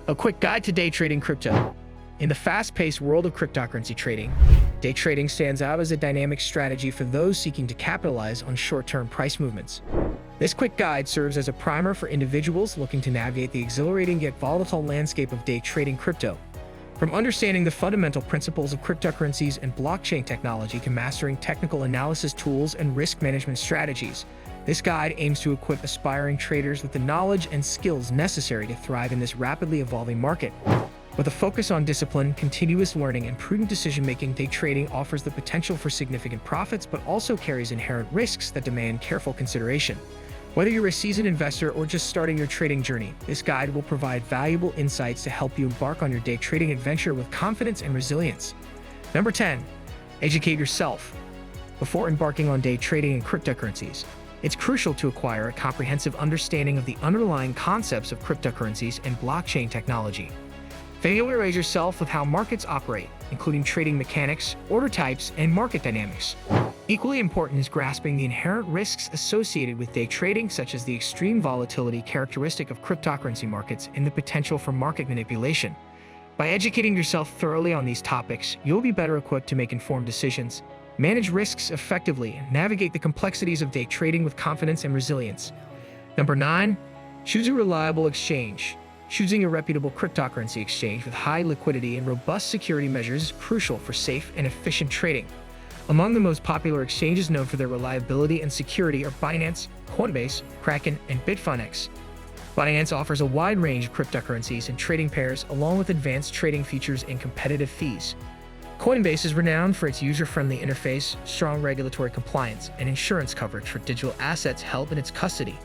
A quick guide to day trading crypto. In the fast-paced world of cryptocurrency trading, day trading stands out as a dynamic strategy for those seeking to capitalize on short-term price movements. This quick guide serves as a primer for individuals looking to navigate the exhilarating yet volatile landscape of day trading crypto. From understanding the fundamental principles of cryptocurrencies and blockchain technology to mastering technical analysis tools and risk management strategies, this guide aims to equip aspiring traders with the knowledge and skills necessary to thrive in this rapidly evolving market. With a focus on discipline, continuous learning, and prudent decision-making, day trading offers the potential for significant profits but also carries inherent risks that demand careful consideration. Whether you're a seasoned investor or just starting your trading journey, this guide will provide valuable insights to help you embark on your day trading adventure with confidence and resilience. Number 10. Educate yourself. Before embarking on day trading in cryptocurrencies, it's crucial to acquire a comprehensive understanding of the underlying concepts of cryptocurrencies and blockchain technology. Familiarize yourself with how markets operate, including trading mechanics, order types, and market dynamics. Equally important is grasping the inherent risks associated with day trading, such as the extreme volatility characteristic of cryptocurrency markets and the potential for market manipulation. By educating yourself thoroughly on these topics, you'll be better equipped to make informed decisions, manage risks effectively, and navigate the complexities of day trading with confidence and resilience. Number 9. Choose a reliable exchange. Choosing a reputable cryptocurrency exchange with high liquidity and robust security measures is crucial for safe and efficient trading. Among the most popular exchanges known for their reliability and security are Binance, Coinbase, Kraken, and Bitfinex. Binance offers a wide range of cryptocurrencies and trading pairs, along with advanced trading features and competitive fees. Coinbase is renowned for its user-friendly interface, strong regulatory compliance, and insurance coverage for digital assets held in its custody.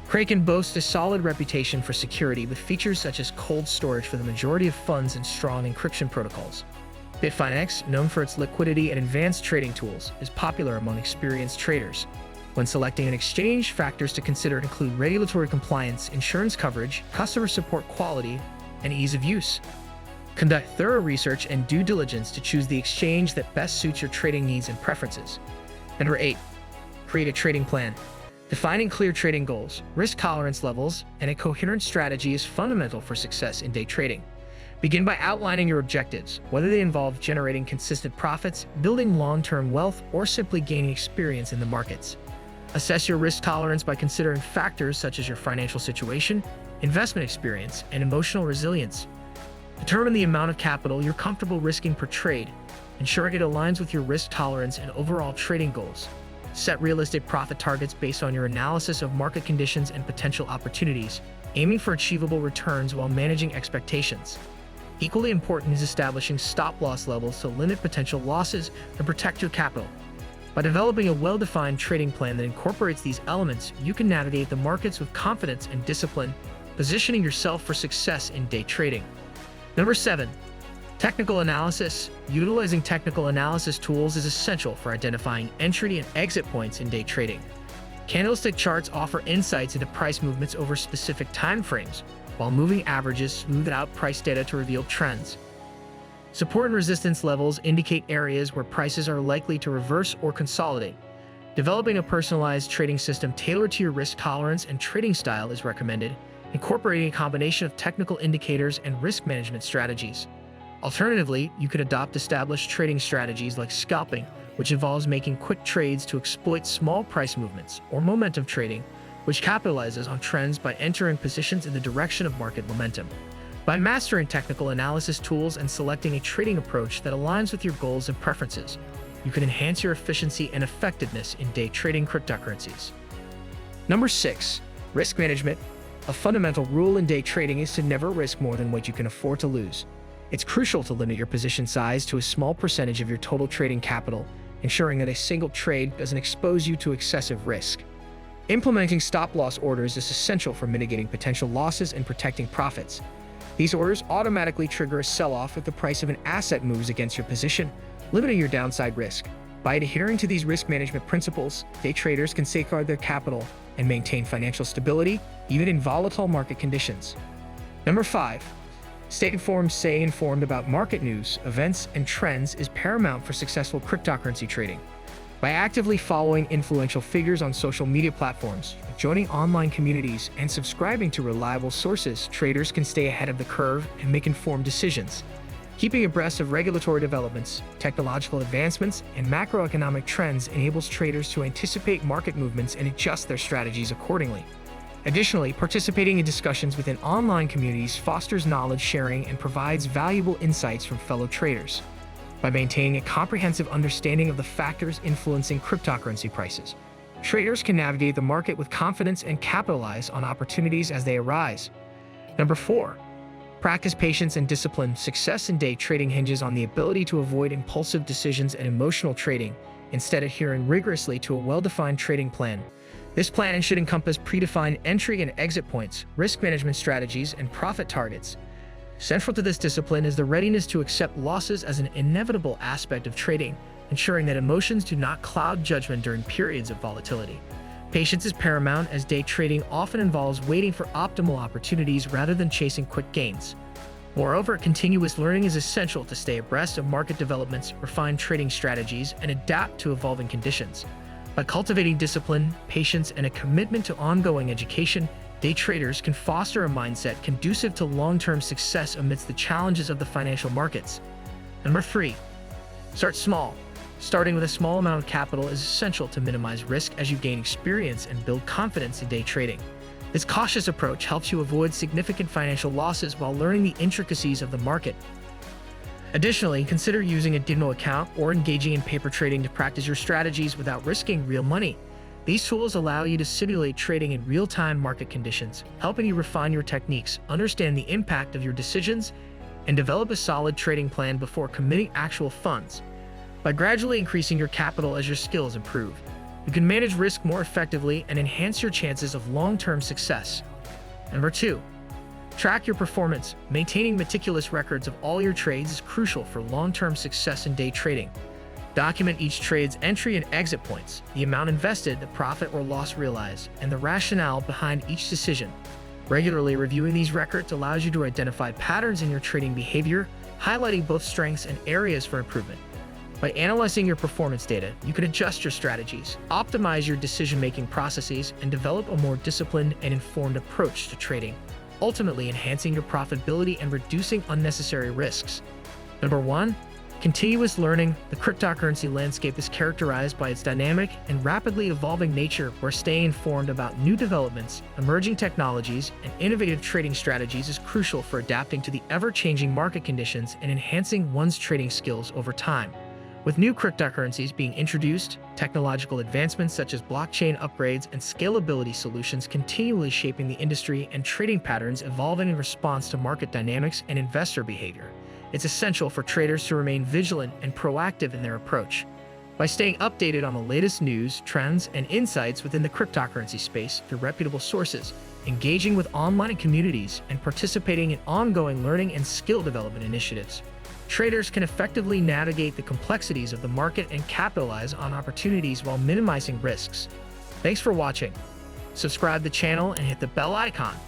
Kraken boasts a solid reputation for security with features such as cold storage for the majority of funds and strong encryption protocols. Bitfinex, known for its liquidity and advanced trading tools, is popular among experienced traders. When selecting an exchange, factors to consider include regulatory compliance, insurance coverage, customer support quality, and ease of use. Conduct thorough research and due diligence to choose the exchange that best suits your trading needs and preferences. Number 8. Create a trading plan. Defining clear trading goals, risk tolerance levels, and a coherent strategy is fundamental for success in day trading. Begin by outlining your objectives, whether they involve generating consistent profits, building long-term wealth, or simply gaining experience in the markets. Assess your risk tolerance by considering factors such as your financial situation, investment experience, and emotional resilience. Determine the amount of capital you're comfortable risking per trade, ensuring it aligns with your risk tolerance and overall trading goals. Set realistic profit targets based on your analysis of market conditions and potential opportunities, aiming for achievable returns while managing expectations. Equally important is establishing stop-loss levels to limit potential losses and protect your capital. By developing a well-defined trading plan that incorporates these elements, you can navigate the markets with confidence and discipline, positioning yourself for success in day trading. Number 7. Technical analysis. Utilizing technical analysis tools is essential for identifying entry and exit points in day trading. Candlestick charts offer insights into price movements over specific time frames, while moving averages smooth out price data to reveal trends. Support and resistance levels indicate areas where prices are likely to reverse or consolidate. Developing a personalized trading system tailored to your risk tolerance and trading style is recommended, incorporating a combination of technical indicators and risk management strategies. Alternatively, you could adopt established trading strategies like scalping, which involves making quick trades to exploit small price movements, or momentum trading, which capitalizes on trends by entering positions in the direction of market momentum. By mastering technical analysis tools and selecting a trading approach that aligns with your goals and preferences, you can enhance your efficiency and effectiveness in day trading cryptocurrencies. Number 6. Risk management. A fundamental rule in day trading is to never risk more than what you can afford to lose. It's crucial to limit your position size to a small percentage of your total trading capital, ensuring that a single trade doesn't expose you to excessive risk. Implementing stop-loss orders is essential for mitigating potential losses and protecting profits. These orders automatically trigger a sell-off if the price of an asset moves against your position, limiting your downside risk. By adhering to these risk management principles, day traders can safeguard their capital and maintain financial stability, even in volatile market conditions. Number 5. Stay informed about market news, events, and trends is paramount for successful cryptocurrency trading. By actively following influential figures on social media platforms, joining online communities, and subscribing to reliable sources, traders can stay ahead of the curve and make informed decisions. Keeping abreast of regulatory developments, technological advancements, and macroeconomic trends enables traders to anticipate market movements and adjust their strategies accordingly. Additionally, participating in discussions within online communities fosters knowledge sharing and provides valuable insights from fellow traders. By maintaining a comprehensive understanding of the factors influencing cryptocurrency prices, traders can navigate the market with confidence and capitalize on opportunities as they arise. Number 4. Practice patience and discipline. Success in day trading hinges on the ability to avoid impulsive decisions and emotional trading, instead adhering rigorously to a well-defined trading plan. This plan should encompass predefined entry and exit points, risk management strategies, and profit targets. Central to this discipline is the readiness to accept losses as an inevitable aspect of trading, ensuring that emotions do not cloud judgment during periods of volatility. Patience is paramount, as day trading often involves waiting for optimal opportunities rather than chasing quick gains. Moreover, continuous learning is essential to stay abreast of market developments, refine trading strategies, and adapt to evolving conditions. By cultivating discipline, patience, and a commitment to ongoing education, day traders can foster a mindset conducive to long-term success amidst the challenges of the financial markets. Number 3. Start small. Starting with a small amount of capital is essential to minimize risk as you gain experience and build confidence in day trading. This cautious approach helps you avoid significant financial losses while learning the intricacies of the market. Additionally, consider using a demo account or engaging in paper trading to practice your strategies without risking real money. These tools allow you to simulate trading in real-time market conditions, helping you refine your techniques, understand the impact of your decisions, and develop a solid trading plan before committing actual funds. By gradually increasing your capital as your skills improve, you can manage risk more effectively and enhance your chances of long-term success. Number 2. Track your performance. Maintaining meticulous records of all your trades is crucial for long-term success in day trading. Document each trade's entry and exit points, the amount invested, the profit or loss realized, and the rationale behind each decision. Regularly reviewing these records allows you to identify patterns in your trading behavior, highlighting both strengths and areas for improvement. By analyzing your performance data, you can adjust your strategies, optimize your decision-making processes, and develop a more disciplined and informed approach to trading, ultimately enhancing your profitability and reducing unnecessary risks. Number 1. Continuous learning. The cryptocurrency landscape is characterized by its dynamic and rapidly evolving nature, where staying informed about new developments, emerging technologies, and innovative trading strategies is crucial for adapting to the ever-changing market conditions and enhancing one's trading skills over time. With new cryptocurrencies being introduced, technological advancements such as blockchain upgrades and scalability solutions continually shaping the industry and trading patterns evolving in response to market dynamics and investor behavior. It's essential for traders to remain vigilant and proactive in their approach. By staying updated on the latest news, trends, and insights within the cryptocurrency space through reputable sources, engaging with online communities, and participating in ongoing learning and skill development initiatives, traders can effectively navigate the complexities of the market and capitalize on opportunities while minimizing risks. Thanks for watching. Subscribe to the channel and hit the bell icon